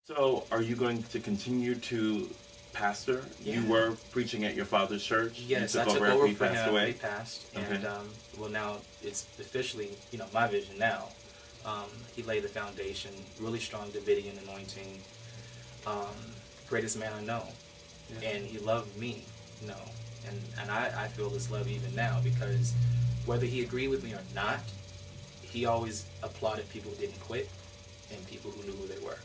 So, are you going to continue to pastor? Yeah. You were preaching at your father's church. Yes, You I took took over after over he for passed him. away. He passed, Okay. and well, now it's officially, my vision now. He laid the foundation, really strong Davidian anointing, um, greatest man I know, Yeah. and he loved me, and I feel this love even now because whether he agreed with me or not, he always applauded people who didn't quit and people who knew who they were.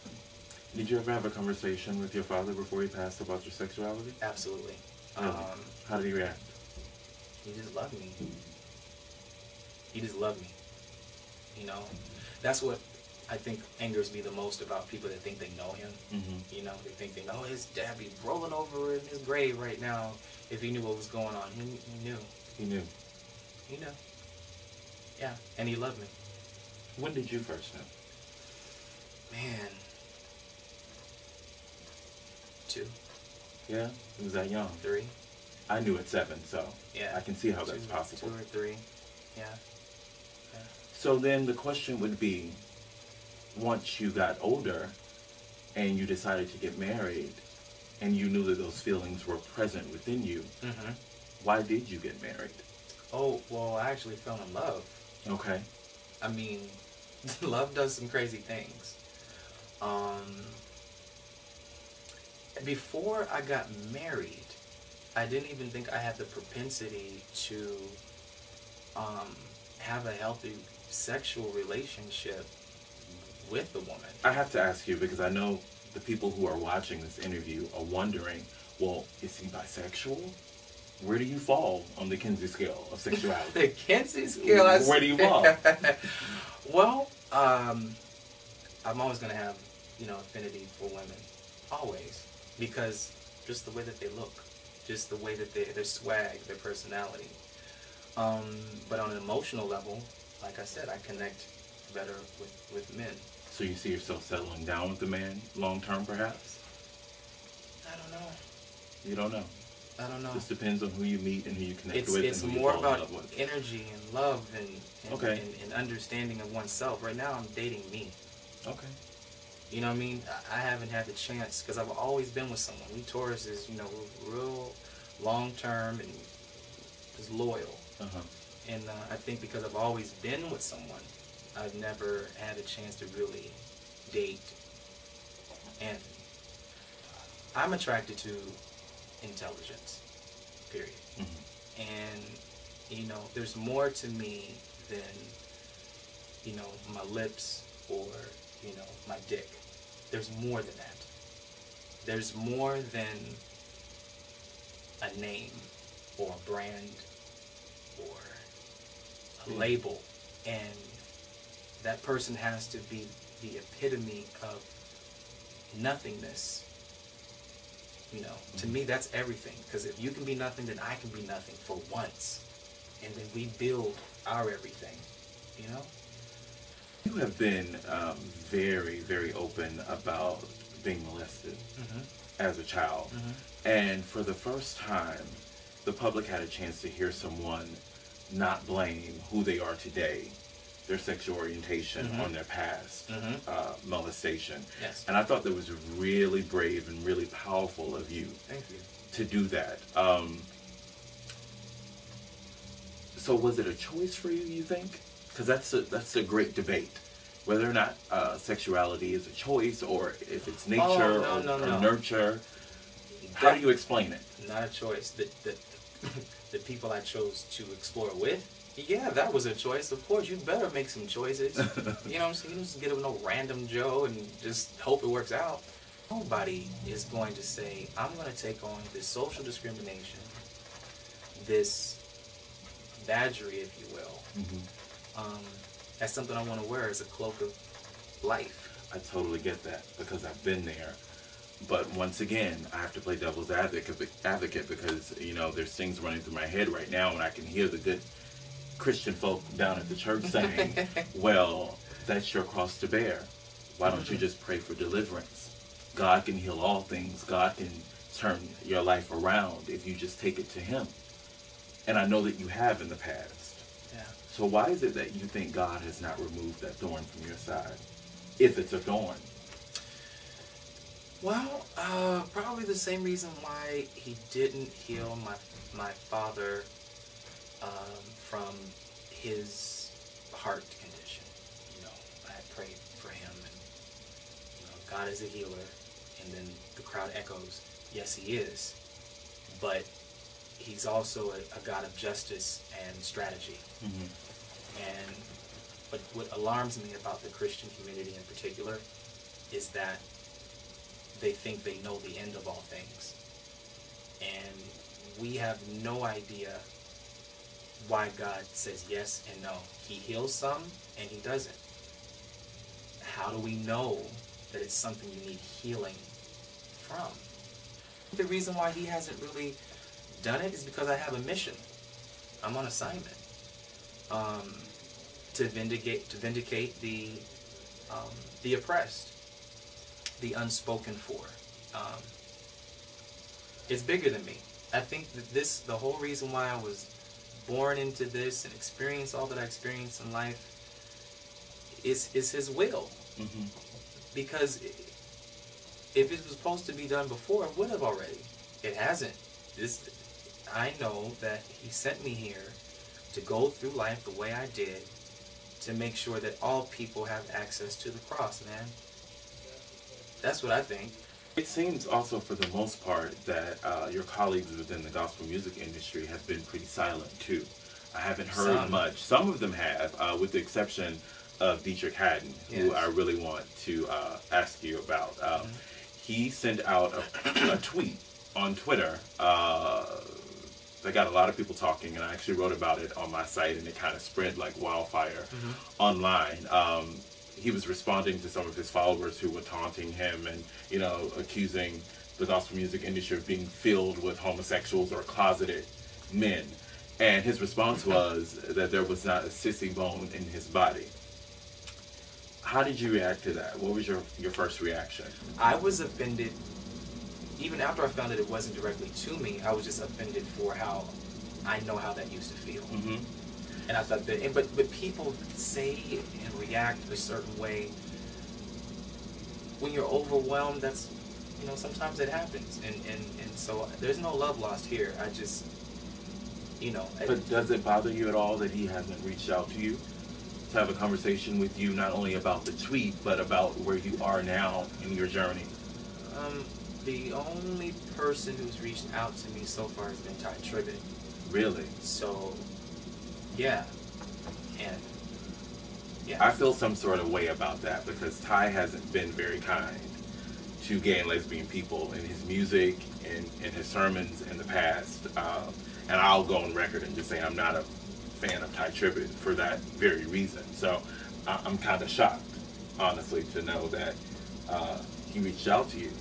Did you ever have a conversation with your father before he passed about your sexuality? Absolutely. Really? How did he react? He just loved me. He just loved me. You know, that's what I think angers me the most about people that think they know him. Mm-hmm. They think they know his dad be rolling over in his grave right now if he knew what was going on. He knew. He knew. He knew. Yeah, and he loved me. When did you first know? Man. 2. Yeah, he was that young. 3. I knew at 7, so Yeah. I can see how that's possible. 2 or 3. Yeah. So then the question would be, once you got older and you decided to get married and you knew that those feelings were present within you, Mm-hmm. why did you get married? Oh, well, I actually fell in love. Okay. I mean, love does some crazy things. Before I got married, I didn't even think I had the propensity to have a healthy sexual relationship with a woman. I have to ask you because I know the people who are watching this interview are wondering, well, is he bisexual? Where do you fall on the Kinsey scale of sexuality? The Kinsey scale. Where do you fall? Well, I'm always going to have, affinity for women. Always. Because just the way that they look. Just the way that their swag, their personality. But on an emotional level, like I said, I connect better with men. So you see yourself settling down with a man long term, perhaps? I don't know. You don't know. I don't know. This depends on who you meet and who you connect with. It's and who more you fall in about love with. energy and love and, Okay. and understanding of oneself. Right now, I'm dating me. Okay. You know what I mean? I haven't had the chance because I've always been with someone. We Tauruses, we're real long-term and just loyal. Uh-huh. And I think because I've always been with someone, I've never had a chance to really date Anthony. I'm attracted to intelligence, period. Mm-hmm. And, there's more to me than, my lips or, my dick. There's more than that. There's more than a name or a brand or a label. And that person has to be the epitome of nothingness. To me, that's everything. Because if you can be nothing, then I can be nothing for once. And then we build our everything, You have been very, very open about being molested as a child. Mm-hmm. And for the first time, the public had a chance to hear someone not blame who they are today, their sexual orientation, on their past molestation. Yes. And I thought that was really brave and really powerful of you. Thank you. To do that. So was it a choice for you think? Because that's a great debate. Whether or not sexuality is a choice or if it's nature or nurture. How do you explain it? Not a choice. The people I chose to explore with, yeah, that was a choice. Of course, you better make some choices. You know what I'm saying? You don't just get with no random Joe and just hope it works out. Nobody is going to say, I'm going to take on this social discrimination, this badgery, if you will. That's something I want to wear as a cloak of life. I totally get that because I've been there. But once again, I have to play devil's advocate because, there's things running through my head right now and I can hear the good Christian folk down at the church saying, well, that's your cross to bear. Why don't you just pray for deliverance? God can heal all things. God can turn your life around if you just take it to Him. And I know that you have in the past. Yeah. So why is it that you think God has not removed that thorn from your side? If it's a thorn. Well, probably the same reason why he didn't heal my father from his heart condition. You know, I had prayed for him, and you know, God is a healer, and then the crowd echoes, yes, he is, but he's also a God of justice and strategy. Mm-hmm. And but what alarms me about the Christian community in particular is that they think they know the end of all things. And we have no idea why God says yes and no. He heals some and he doesn't. How do we know that it's something you need healing from? The reason why he hasn't really done it is because I have a mission. I'm on assignment to vindicate the oppressed, the unspoken for. It's bigger than me. I think that the whole reason why I was born into this and experienced all that I experienced in life is his will. Mm-hmm. Because if it was supposed to be done before, it would have already. It hasn't. I know that he sent me here to go through life the way I did, to make sure that all people have access to the cross, man. That's what I think. It seems also, for the most part, that your colleagues within the gospel music industry have been pretty silent too. I haven't heard much. Some of them have, with the exception of Dietrich Haddon, who I really want to ask you about. He sent out a tweet on Twitter that got a lot of people talking, and I actually wrote about it on my site, and it kind of spread like wildfire online. He was responding to some of his followers who were taunting him and, you know, accusing the gospel music industry of being filled with homosexuals or closeted men. And his response was that there was not a sissy bone in his body. How did you react to that? What was your first reaction? I was offended. Even after I found that it wasn't directly to me, I was just offended for how I know how that used to feel. Mm-hmm. And I thought that, but people say and react a certain way. When you're overwhelmed, that's, you know, sometimes it happens. And so there's no love lost here. I just, you know. But does it bother you at all that he hasn't reached out to you to have a conversation with you, not only about the tweet, but about where you are now in your journey? The only person who's reached out to me so far has been Ty Tribbett. Really? So, yeah. And, yeah. I feel some sort of way about that because Ty hasn't been very kind to gay and lesbian people in his music and in his sermons in the past. And I'll go on record and just say I'm not a fan of Ty Tribbett for that very reason. So I'm kind of shocked, honestly, to know that he reached out to you.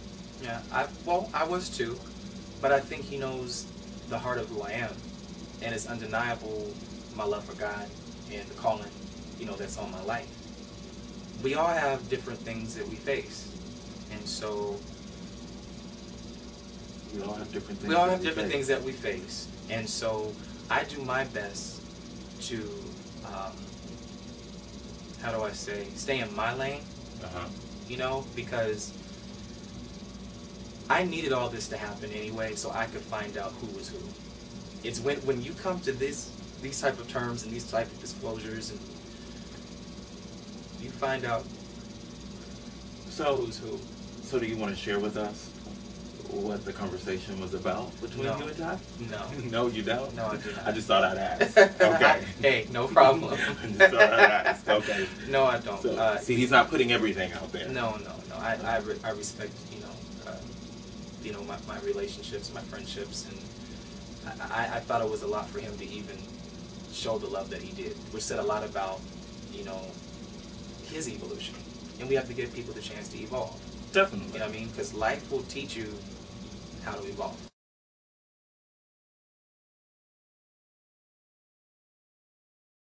Yeah, I was too, but I think he knows the heart of who I am, and it's undeniable my love for God and the calling, you know, that's on my life. We all have different things that we face, and so we all have different things. We all have different things that we face, and so I do my best to, how do I say, stay in my lane. You know, because I needed all this to happen anyway, so I could find out who was who. It's when you come to these type of terms and these type of disclosures, and you find out who's who. So do you want to share with us what the conversation was about between you and Ty? No. No, you don't? No, I do not. I just thought I'd ask. Okay. Hey, no problem. I just thought I'd ask. Okay. No, I don't. So, see, he's not putting everything out there. No. I respect, you know, my relationships, my friendships, and I thought it was a lot for him to even show the love that he did, which said a lot about, you know, his evolution. And we have to give people the chance to evolve. Definitely. You know what I mean? Because life will teach you how to evolve.